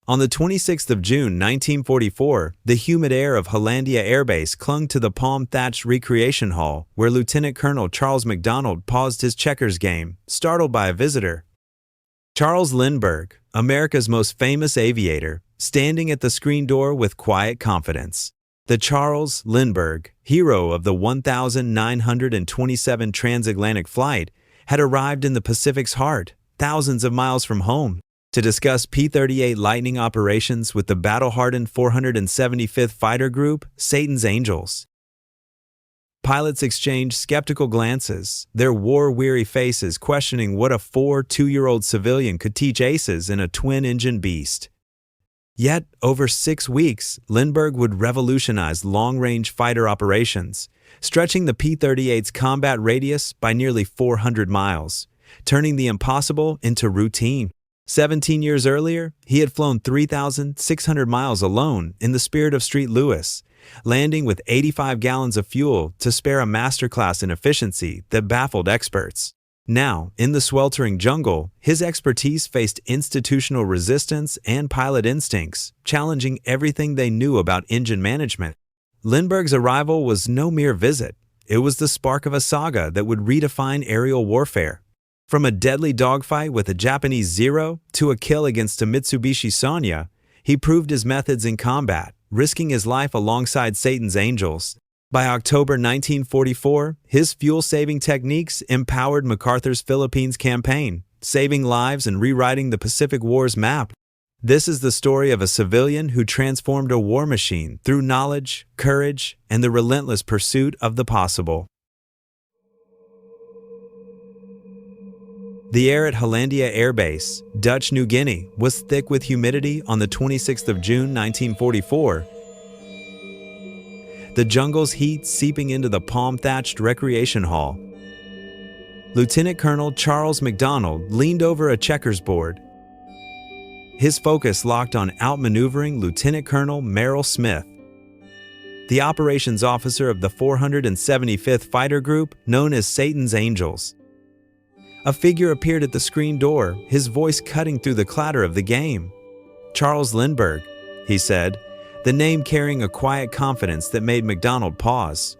On the 26th of June 1944, the humid air of Hollandia Air Base clung to the palm-thatched recreation hall where Lieutenant Colonel Charles MacDonald paused his checkers game, startled by a visitor. Charles Lindbergh, America's most famous aviator, standing at the screen door with quiet confidence. The Charles Lindbergh, hero of the 1927 transatlantic flight, had arrived in the Pacific's heart, thousands of miles from home, to discuss P-38 Lightning operations with the battle-hardened 475th Fighter Group, Satan's Angels. Pilots exchanged skeptical glances, their war-weary faces questioning what a 2-year-old civilian could teach aces in a twin-engine beast. Yet, over 6 weeks, Lindbergh would revolutionize long-range fighter operations, stretching the P-38's combat radius by nearly 400 miles, turning the impossible into routine. 17 years earlier, he had flown 3,600 miles alone in the spirit of St. Louis, landing with 85 gallons of fuel to spare a masterclass in efficiency that baffled experts. Now, in the sweltering jungle, his expertise faced institutional resistance and pilot instincts, challenging everything they knew about engine management. Lindbergh's arrival was no mere visit. It was the spark of a saga that would redefine aerial warfare. From a deadly dogfight with a Japanese Zero to a kill against a Mitsubishi Sonya, he proved his methods in combat, risking his life alongside Satan's Angels. By October 1944, his fuel-saving techniques empowered MacArthur's Philippines campaign, saving lives and rewriting the Pacific War's map. This is the story of a civilian who transformed a war machine through knowledge, courage, and the relentless pursuit of the possible. The air at Hollandia Air Base, Dutch New Guinea, was thick with humidity on the 26th of June 1944. The jungle's heat seeping into the palm-thatched recreation hall. Lieutenant Colonel Charles MacDonald leaned over a checkers board, his focus locked on outmaneuvering Lieutenant Colonel Merrill Smith, the operations officer of the 475th Fighter Group known as Satan's Angels. A figure appeared at the screen door, his voice cutting through the clatter of the game. "Charles Lindbergh," he said, the name carrying a quiet confidence that made MacDonald pause.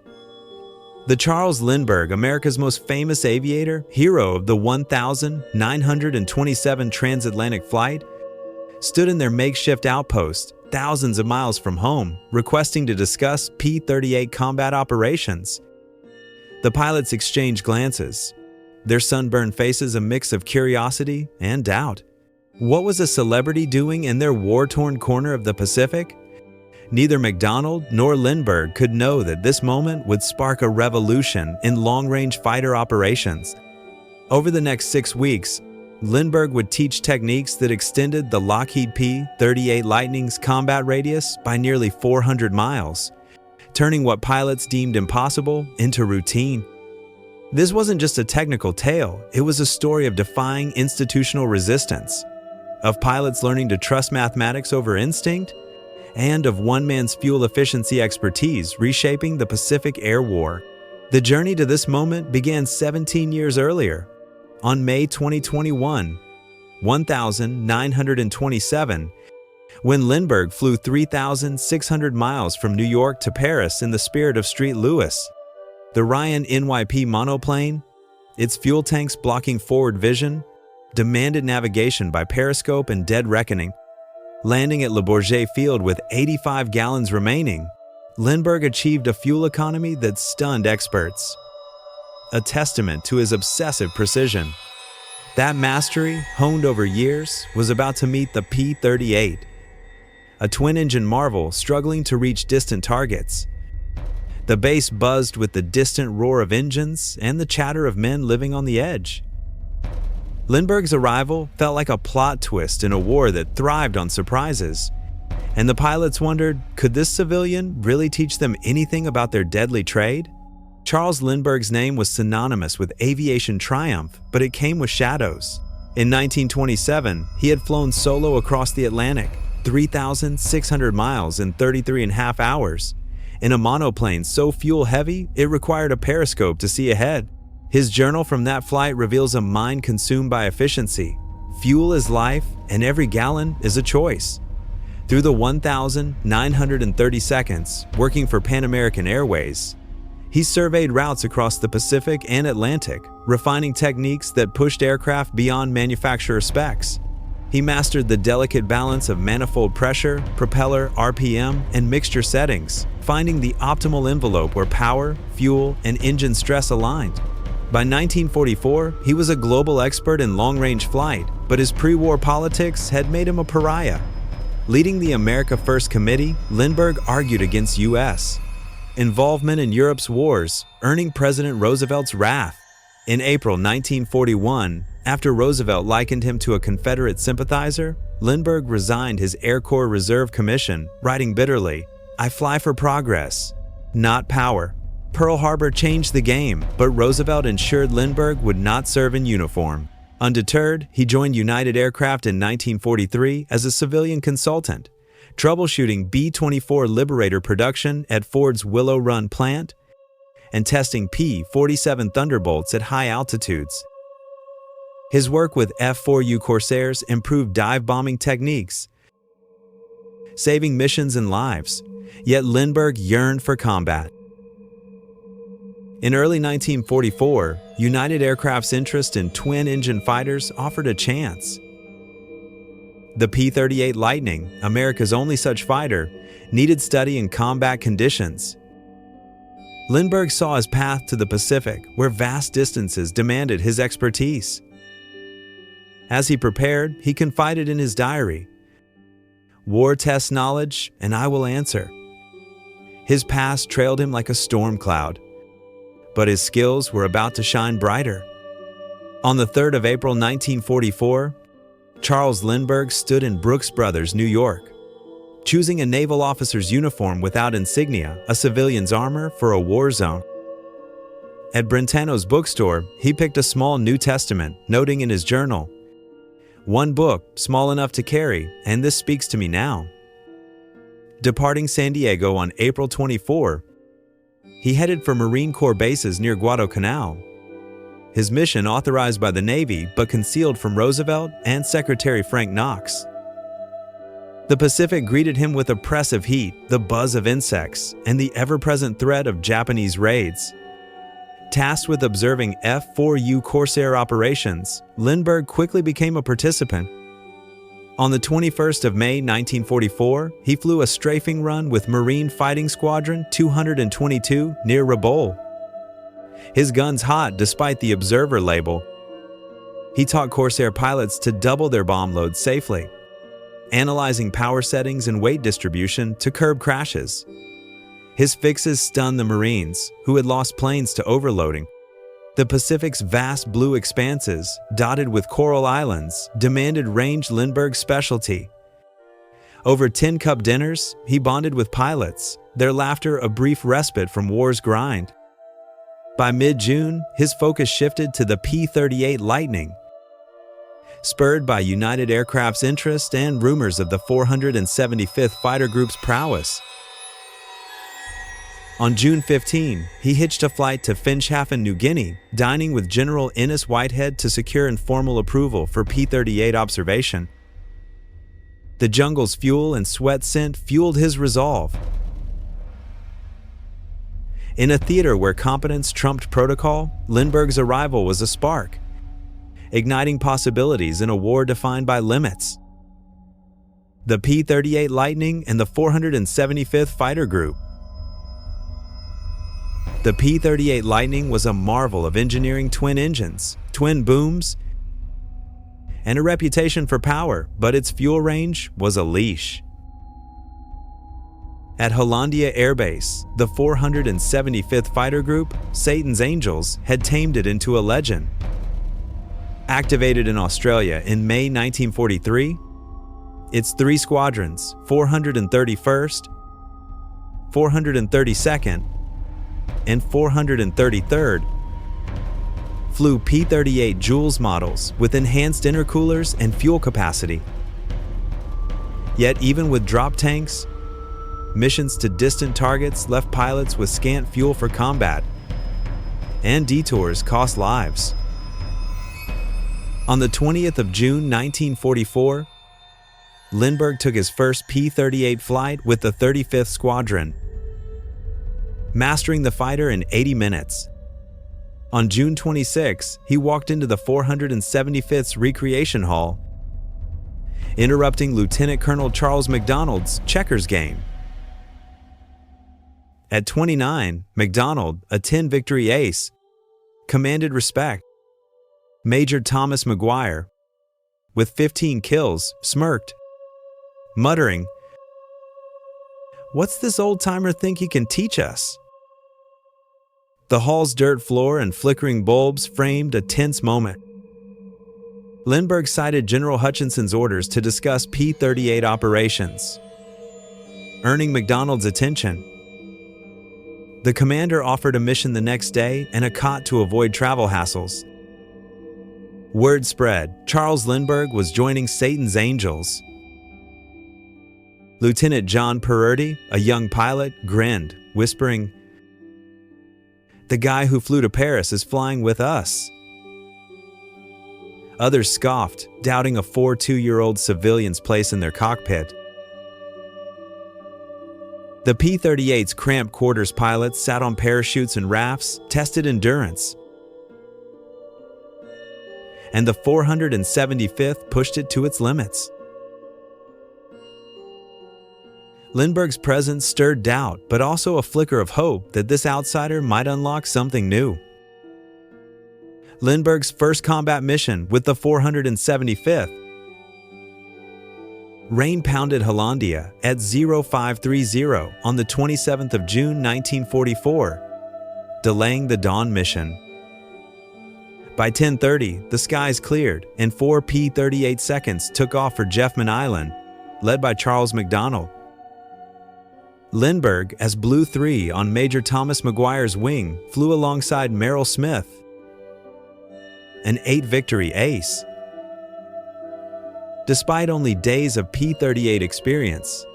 The Charles Lindbergh, America's most famous aviator, hero of the 1927 transatlantic flight, stood in their makeshift outpost, thousands of miles from home, requesting to discuss P-38 combat operations. The pilots exchanged glances, their sunburned faces a mix of curiosity and doubt. What was a celebrity doing in their war-torn corner of the Pacific? Neither MacDonald nor Lindbergh could know that this moment would spark a revolution in long-range fighter operations. Over the next 6 weeks, Lindbergh would teach techniques that extended the Lockheed P-38 Lightning's combat radius by nearly 400 miles, turning what pilots deemed impossible into routine. This wasn't just a technical tale, it was a story of defying institutional resistance, of pilots learning to trust mathematics over instinct, and of one man's fuel efficiency expertise reshaping the Pacific Air War. The journey to this moment began 17 years earlier, on May 2021, 1927, when Lindbergh flew 3,600 miles from New York to Paris in the spirit of St. Louis. The Ryan NYP monoplane, its fuel tanks blocking forward vision, demanded navigation by periscope and dead reckoning. Landing at Le Bourget Field with 85 gallons remaining, Lindbergh achieved a fuel economy that stunned experts, a testament to his obsessive precision. That mastery, honed over years, was about to meet the P-38, a twin-engine marvel struggling to reach distant targets. The base buzzed with the distant roar of engines and the chatter of men living on the edge. Lindbergh's arrival felt like a plot twist in a war that thrived on surprises. And the pilots wondered, could this civilian really teach them anything about their deadly trade? Charles Lindbergh's name was synonymous with aviation triumph, but it came with shadows. In 1927, he had flown solo across the Atlantic, 3,600 miles in 33.5 hours. In a monoplane so fuel-heavy, it required a periscope to see ahead. His journal from that flight reveals a mind consumed by efficiency. Fuel is life, and every gallon is a choice. Through the 1,930 seconds working for Pan American Airways, he surveyed routes across the Pacific and Atlantic, refining techniques that pushed aircraft beyond manufacturer specs. He mastered the delicate balance of manifold pressure, propeller, RPM, and mixture settings, finding the optimal envelope where power, fuel, and engine stress aligned. By 1944, he was a global expert in long-range flight, but his pre-war politics had made him a pariah. Leading the America First Committee, Lindbergh argued against U.S. involvement in Europe's wars, earning President Roosevelt's wrath. In April 1941, after Roosevelt likened him to a Confederate sympathizer, Lindbergh resigned his Air Corps Reserve Commission, writing bitterly, "I fly for progress, not power." Pearl Harbor changed the game, but Roosevelt ensured Lindbergh would not serve in uniform. Undeterred, he joined United Aircraft in 1943 as a civilian consultant, troubleshooting B-24 Liberator production at Ford's Willow Run plant and testing P-47 Thunderbolts at high altitudes. His work with F-4U Corsairs improved dive bombing techniques, saving missions and lives, yet Lindbergh yearned for combat. In early 1944, United Aircraft's interest in twin-engine fighters offered a chance. The P-38 Lightning, America's only such fighter, needed study in combat conditions. Lindbergh saw his path to the Pacific, where vast distances demanded his expertise. As he prepared, he confided in his diary, "War tests knowledge, and I will answer." His past trailed him like a storm cloud, but his skills were about to shine brighter. On the 3rd of April 1944, Charles Lindbergh stood in Brooks Brothers, New York, choosing a naval officer's uniform without insignia, a civilian's armor for a war zone. At Brentano's bookstore, he picked a small New Testament, noting in his journal, "One book, small enough to carry, and this speaks to me now." Departing San Diego on April 24, he headed for Marine Corps bases near Guadalcanal. His mission authorized by the Navy but concealed from Roosevelt and Secretary Frank Knox. The Pacific greeted him with oppressive heat, the buzz of insects, and the ever-present threat of Japanese raids. Tasked with observing F-4U Corsair operations, Lindbergh quickly became a participant. On the 21st of May 1944, he flew a strafing run with Marine Fighting Squadron 222 near Rabaul. His guns hot despite the observer label. He taught Corsair pilots to double their bomb load safely, analyzing power settings and weight distribution to curb crashes. His fixes stunned the Marines, who had lost planes to overloading. The Pacific's vast blue expanses, dotted with coral islands, demanded range Lindbergh's specialty. Over tin-cup dinners, he bonded with pilots, their laughter a brief respite from war's grind. By mid-June, his focus shifted to the P-38 Lightning. Spurred by United Aircraft's interest and rumors of the 475th Fighter Group's prowess. On June 15, he hitched a flight to Finschhafen, New Guinea, dining with General Innes Whitehead to secure informal approval for P-38 observation. The jungle's fuel and sweat scent fueled his resolve. In a theater where competence trumped protocol, Lindbergh's arrival was a spark, igniting possibilities in a war defined by limits. The P-38 Lightning and the 475th Fighter Group. The P-38 Lightning was a marvel of engineering, twin engines, twin booms, and a reputation for power, but its fuel range was a leash. At Hollandia Air Base, the 475th Fighter Group, Satan's Angels, had tamed it into a legend. Activated in Australia in May 1943, its three squadrons, 431st, 432nd, and 433rd, flew P-38 Jules models with enhanced intercoolers and fuel capacity. Yet even with drop tanks, missions to distant targets left pilots with scant fuel for combat, and detours cost lives. On the 20th of June 1944, Lindbergh took his first P-38 flight with the 35th Squadron, mastering the fighter in 80 minutes. On June 26, he walked into the 475th Recreation Hall, interrupting Lieutenant Colonel Charles MacDonald's checkers game. At 29, MacDonald, a 10 victory ace, commanded respect. Major Thomas Maguire, with 15 kills, smirked, muttering, "What's this old-timer think he can teach us?" The hall's dirt floor and flickering bulbs framed a tense moment. Lindbergh cited General Hutchinson's orders to discuss P-38 operations, earning MacDonald's attention. The commander offered a mission the next day and a cot to avoid travel hassles. Word spread, Charles Lindbergh was joining Satan's Angels. Lieutenant John Pererty, a young pilot, grinned, whispering, "The guy who flew to Paris is flying with us." Others scoffed, doubting a 42-year-old civilian's place in their cockpit. The P-38's cramped quarters pilots sat on parachutes and rafts, tested endurance. And the 475th pushed it to its limits. Lindbergh's presence stirred doubt, but also a flicker of hope that this outsider might unlock something new. Lindbergh's first combat mission with the 475th. Rain pounded Hollandia at 0530 on the 27th of June 1944, delaying the dawn mission. By 10:30, the skies cleared and 4 P-38 seconds took off for Jeffman Island, led by Charles MacDonald. Lindbergh, as Blue 3 on Major Thomas Maguire's wing, flew alongside Merrill Smith, an 8 victory ace. Despite only days of P-38 experience,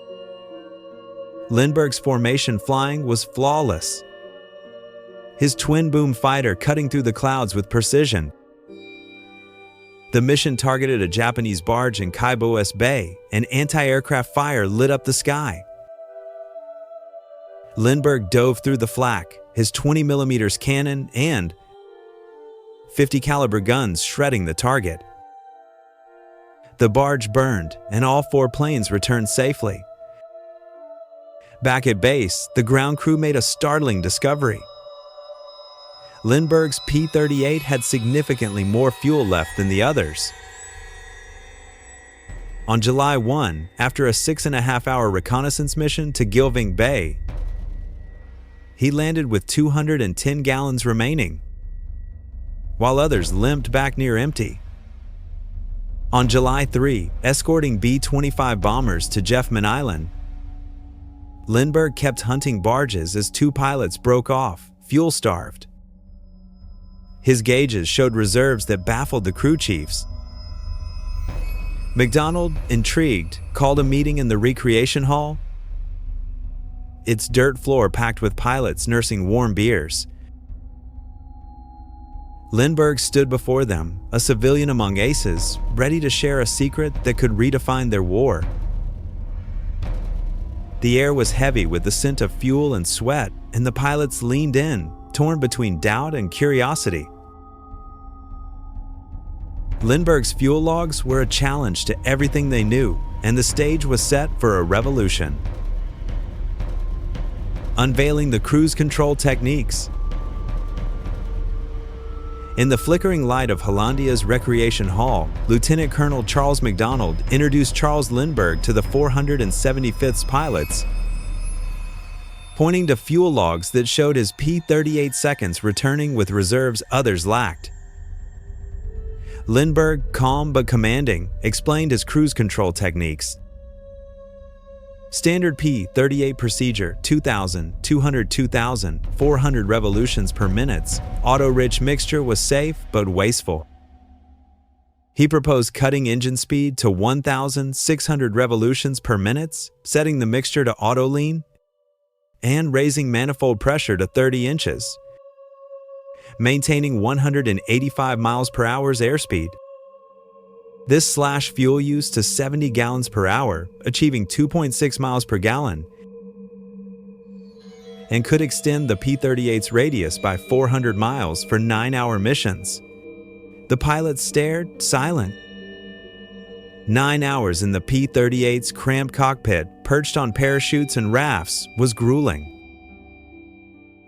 Lindbergh's formation flying was flawless. His twin-boom fighter cutting through the clouds with precision. The mission targeted a Japanese barge in Kaiboes Bay, and anti-aircraft fire lit up the sky. Lindbergh dove through the flak, his 20mm cannon and 50 caliber guns shredding the target. The barge burned, and all 4 planes returned safely. Back at base, the ground crew made a startling discovery. Lindbergh's P-38 had significantly more fuel left than the others. On July 1, after a 6.5-hour reconnaissance mission to Gilving Bay, he landed with 210 gallons remaining, while others limped back near empty. On July 3, escorting B-25 bombers to Jeffman Island, Lindbergh kept hunting barges as 2 pilots broke off, fuel-starved. His gauges showed reserves that baffled the crew chiefs. MacDonald, intrigued, called a meeting in the recreation hall, its dirt floor packed with pilots nursing warm beers. Lindbergh stood before them, a civilian among aces, ready to share a secret that could redefine their war. The air was heavy with the scent of fuel and sweat, and the pilots leaned in, torn between doubt and curiosity. Lindbergh's fuel logs were a challenge to everything they knew, and the stage was set for a revolution. Unveiling the cruise control techniques. In the flickering light of Hollandia's recreation hall, Lieutenant Colonel Charles MacDonald introduced Charles Lindbergh to the 475th's pilots, pointing to fuel logs that showed his P-38 seconds returning with reserves others lacked. Lindbergh, calm but commanding, explained his cruise control techniques. Standard P-38 procedure, 2,000, 200, 400 revolutions per minute. Auto-rich mixture was safe but wasteful. He proposed cutting engine speed to 1,600 revolutions per minute, setting the mixture to auto-lean, and raising manifold pressure to 30 inches, maintaining 185 miles per hour's airspeed. This slashed fuel use to 70 gallons per hour, achieving 2.6 miles per gallon, and could extend the P-38's radius by 400 miles for 9-hour missions. The pilots stared, silent. 9 hours in the P-38's cramped cockpit, perched on parachutes and rafts, was grueling.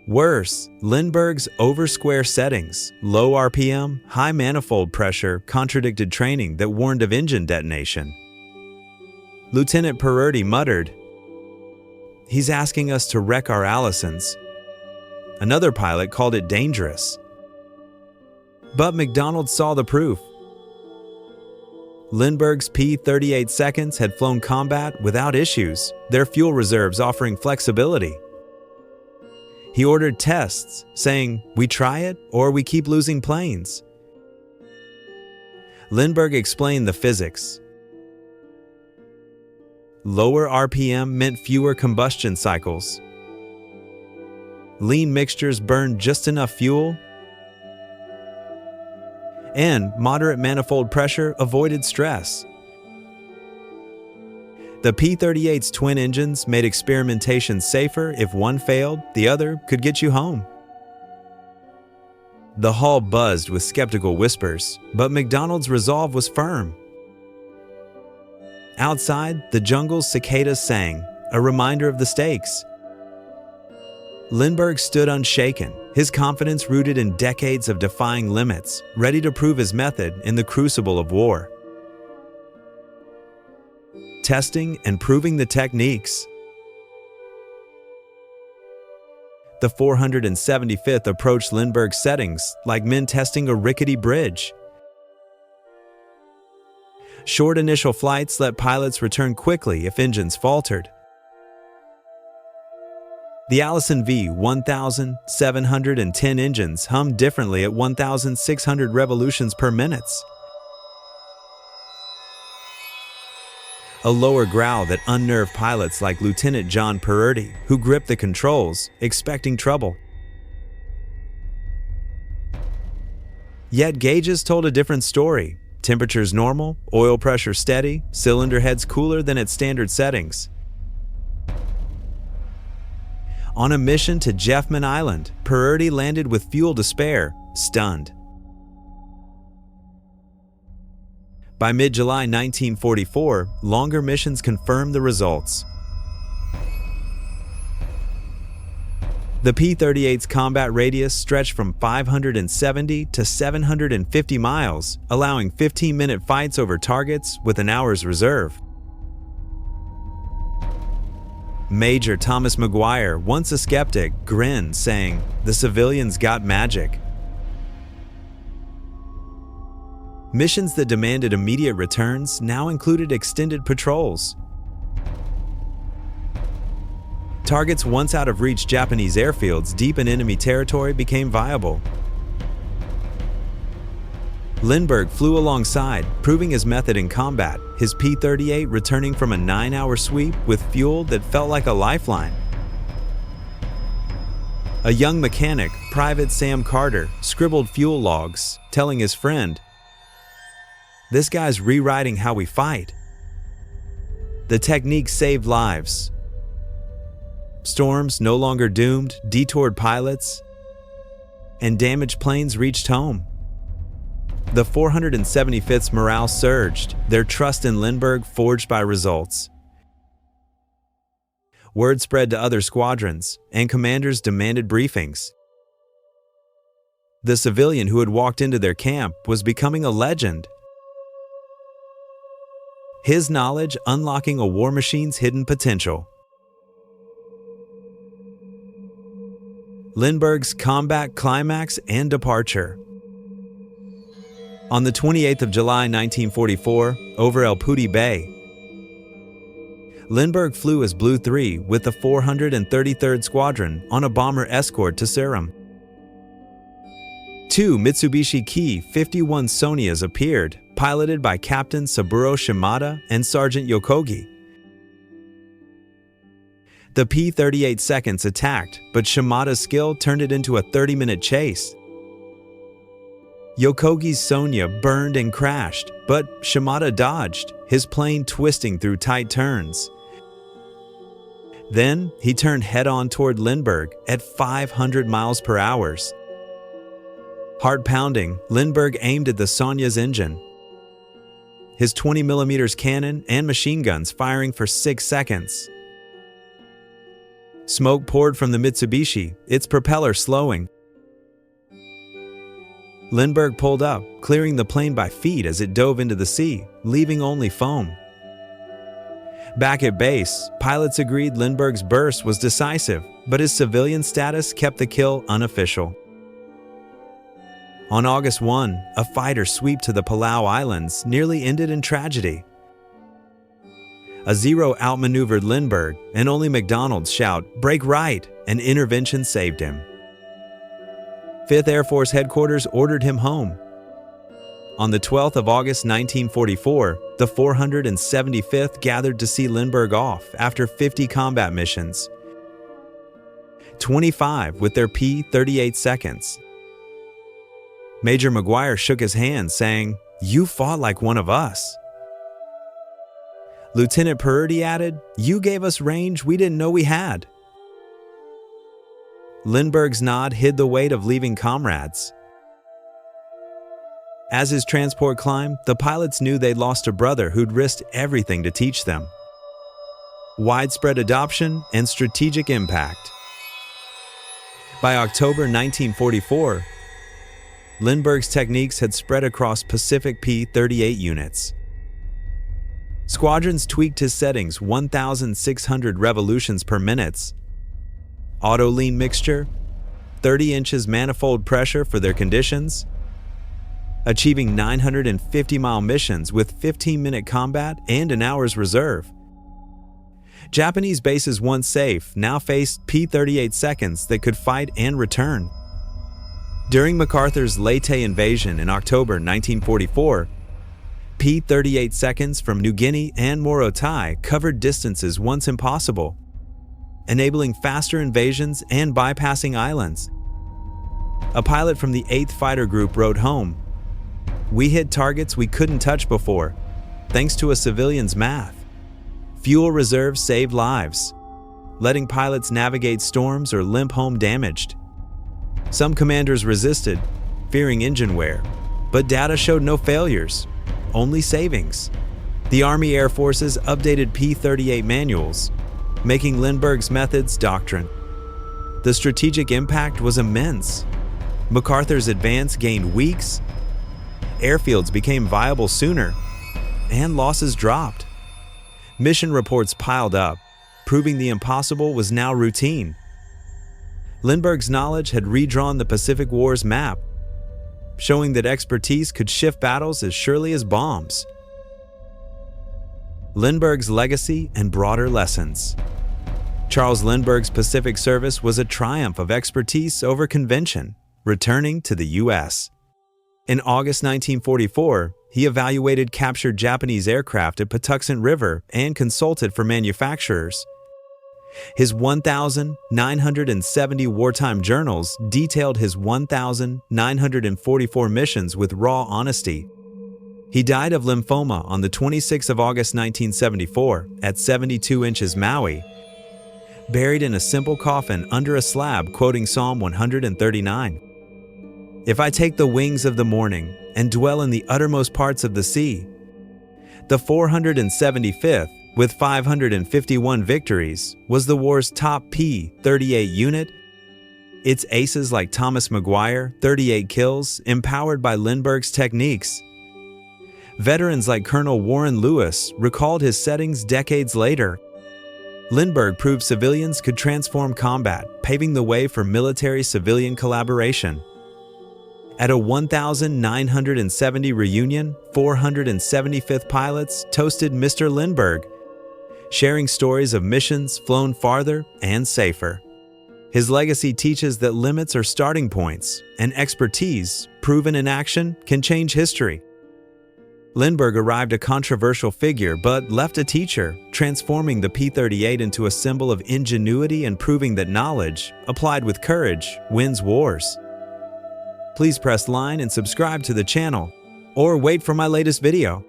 Worse, Lindbergh's over-square settings, low RPM, high manifold pressure contradicted training that warned of engine detonation. Lieutenant Perurti muttered, "He's asking us to wreck our Allisons." Another pilot called it dangerous. But McDonald saw the proof. Lindbergh's P-38 seconds had flown combat without issues, their fuel reserves offering flexibility. He ordered tests, saying, "We try it or we keep losing planes." Lindbergh explained the physics. Lower RPM meant fewer combustion cycles. Lean mixtures burned just enough fuel, and moderate manifold pressure avoided stress. The P-38's twin engines made experimentation safer. If one failed, the other could get you home. The hall buzzed with skeptical whispers, but McDonald's resolve was firm. Outside, the jungle's cicadas sang, a reminder of the stakes. Lindbergh stood unshaken, his confidence rooted in decades of defying limits, ready to prove his method in the crucible of war. Testing and proving the techniques. The 475th approached Lindbergh's settings like men testing a rickety bridge. Short initial flights let pilots return quickly if engines faltered. The Allison V-1710 engines hummed differently at 1,600 revolutions per minute. A lower growl that unnerved pilots like Lieutenant John Perurti, who gripped the controls, expecting trouble. Yet gauges told a different story. Temperatures normal, oil pressure steady, cylinder heads cooler than at standard settings. On a mission to Jeffman Island, Perurti landed with fuel to spare, stunned. By mid-July 1944, longer missions confirmed the results. The P-38's combat radius stretched from 570 to 750 miles, allowing 15-minute fights over targets with an hour's reserve. Major Thomas McGuire, once a skeptic, grinned, saying, "The civilians got magic." Missions that demanded immediate returns now included extended patrols. Targets once out of reach Japanese airfields deep in enemy territory became viable. Lindbergh flew alongside, proving his method in combat, his P-38 returning from a 9-hour sweep with fuel that felt like a lifeline. A young mechanic, Private Sam Carter, scribbled fuel logs, telling his friend, "This guy's rewriting how we fight." The technique saved lives. Storms no longer doomed detoured pilots, and damaged planes reached home. The 475th's morale surged, their trust in Lindbergh forged by results. Word spread to other squadrons, and commanders demanded briefings. The civilian who had walked into their camp was becoming a legend. His knowledge unlocking a war machine's hidden potential. Lindbergh's combat climax and departure. On the 28th of July 1944, over El Pudi Bay, Lindbergh flew as Blue 3 with the 433rd Squadron on a bomber escort to Surum. Two Mitsubishi Ki-51 Sonias appeared, piloted by Captain Saburo Shimada and Sergeant Yokogi. The P-38 seconds attacked, but Shimada's skill turned it into a 30-minute chase. Yokogi's Sonya burned and crashed, but Shimada dodged, his plane twisting through tight turns. Then, he turned head-on toward Lindbergh at 500 miles per hour. Heart pounding, Lindbergh aimed at the Sonya's engine. His 20mm cannon and machine guns firing for 6 seconds. Smoke poured from the Mitsubishi, its propeller slowing. Lindbergh pulled up, clearing the plane by feet as it dove into the sea, leaving only foam. Back at base, pilots agreed Lindbergh's burst was decisive, but his civilian status kept the kill unofficial. On August 1, a fighter sweep to the Palau Islands nearly ended in tragedy. A Zero outmaneuvered Lindbergh, and only McDonald's shout, "Break right," and intervention saved him. 5th Air Force Headquarters ordered him home. On the 12th of August 1944, the 475th gathered to see Lindbergh off after 50 combat missions. 25 with their P-38 seconds. Major McGuire shook his hand, saying, "You fought like one of us." Lieutenant Purdy added, "You gave us range we didn't know we had." Lindbergh's nod hid the weight of leaving comrades. As his transport climbed, the pilots knew they'd lost a brother who'd risked everything to teach them. Widespread adoption and strategic impact. By October 1944, Lindbergh's techniques had spread across Pacific P-38 units. Squadrons tweaked his settings 1,600 revolutions per minute. Auto-lean mixture, 30 inches manifold pressure for their conditions, achieving 950-mile missions with 15-minute combat and an hour's reserve. Japanese bases once safe now faced P-38 seconds that could fight and return. During MacArthur's Leyte invasion in October 1944, P-38 seconds from New Guinea and Morotai covered distances once impossible, enabling faster invasions and bypassing islands. A pilot from the 8th Fighter Group wrote home, "We hit targets we couldn't touch before, thanks to a civilian's math. Fuel reserves saved lives, letting pilots navigate storms or limp home damaged. Some commanders resisted, fearing engine wear, but data showed no failures, only savings." The Army Air Forces updated P-38 manuals, making Lindbergh's methods doctrine. The strategic impact was immense. MacArthur's advance gained weeks, airfields became viable sooner, and losses dropped. Mission reports piled up, proving the impossible was now routine. Lindbergh's knowledge had redrawn the Pacific War's map, showing that expertise could shift battles as surely as bombs. Lindbergh's legacy and broader lessons. Charles Lindbergh's Pacific service was a triumph of expertise over convention, returning to the U.S. In August 1944, he evaluated captured Japanese aircraft at Patuxent River and consulted for manufacturers. His 1,970 wartime journals detailed his 1,944 missions with raw honesty. He died of lymphoma on the 26th of August 1974 at 72 inches Maui, buried in a simple coffin under a slab quoting Psalm 139. "If I take the wings of the morning and dwell in the uttermost parts of the sea." The 475th, with 551 victories, was the war's top P-38 unit. Its aces like Thomas McGuire, 38 kills, empowered by Lindbergh's techniques. Veterans like Colonel Warren Lewis recalled his settings decades later. Lindbergh proved civilians could transform combat, paving the way for military-civilian collaboration. At a 1,970 reunion, 475th pilots toasted Mr. Lindbergh, sharing stories of missions flown farther and safer. His legacy teaches that limits are starting points, and expertise, proven in action, can change history. Lindbergh arrived a controversial figure but left a teacher, transforming the P-38 into a symbol of ingenuity and proving that knowledge, applied with courage, wins wars. please press like and subscribe to the channel, or wait for my latest video.